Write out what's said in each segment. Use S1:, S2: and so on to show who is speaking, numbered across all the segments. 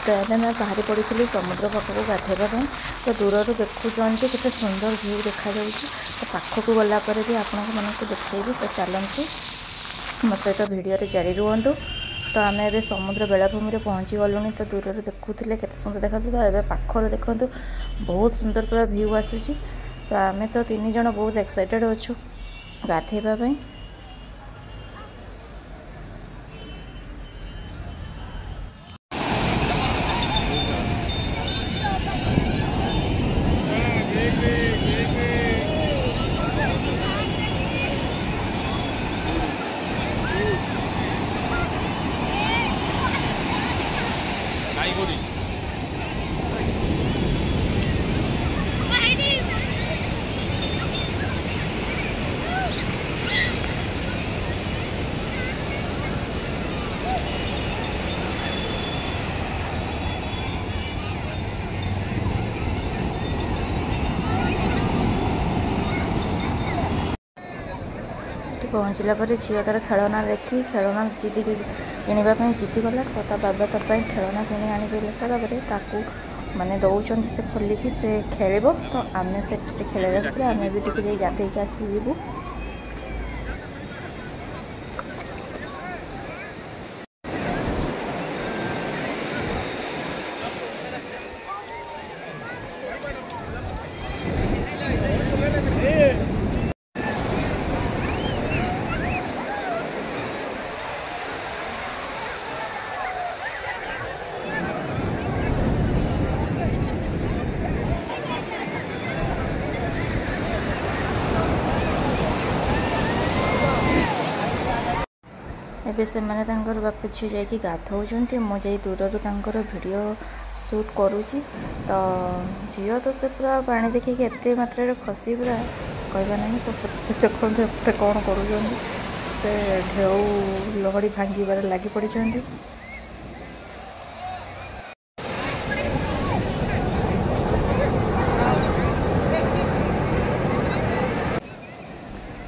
S1: तो एवं मैं बाहरी पड़ी समुद्र पाखक गाधेवा तो दूर देखुं केते सुंदर व्यू देखा तो पाखक गलापर भी आपण मानक देखी तो चलतु मो सहित भिडियो जारी रुहतु। तो आम ए समुद्र बेलाभूमि में पहुँची गलुनी तो दूर देखुले केते सुंदर देखा तो ए पाखर देखु बहुत सुंदर पूरा व्यू आसूँ। तो आम तो 3 जन बहुत एक्साइटेड अच्छु गाधेवाई। पहुँचला पर झील तार खेलना देखी खेलना जिदी किणापी जिदी गला तो ता बाबा तापाई खेलना किणी आनी सारा माने दौरान से खोलिकी से खेल तो आम से खेल रखते आम भी टे गाधे आसीबू। एबे से मैंने बापा झी जाकि गाधौं मुझे दूर वीडियो शूट करुँची तो झील तो से पूरा पानी देखिए एत मात्रा खसी पूरा कहना नहीं। तो देखो एपटे कौन कर ढेउ लहड़ी भांगार लगी पड़ी।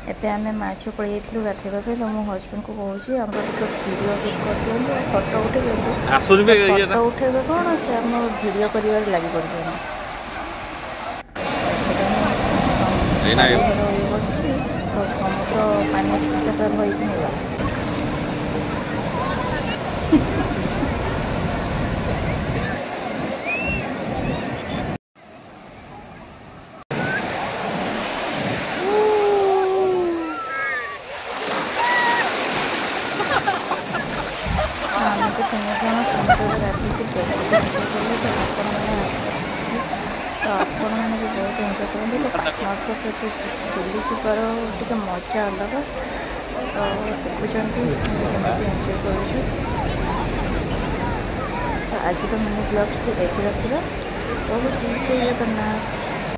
S1: एबे आम माँ झील पलि गाधेवा तो मो हजबैंड को कहूँ आम वीडियो शूट कर दिखाँ फटो उठे फटो उठेबे कौन से आम वीडियो कर लगी पड़ समुद्र पानी धोई तो 3 जन समुद्र गाधे तो आपण मैंने भी बहुत एंजॉय करेंगे। तो पार्टनर सहित बुली जीवार टे मजा अलग तो देखुं एंजॉय कर। तो आज मिनी ब्लॉग्स ये रखा बहुत जय जगन्नाथ।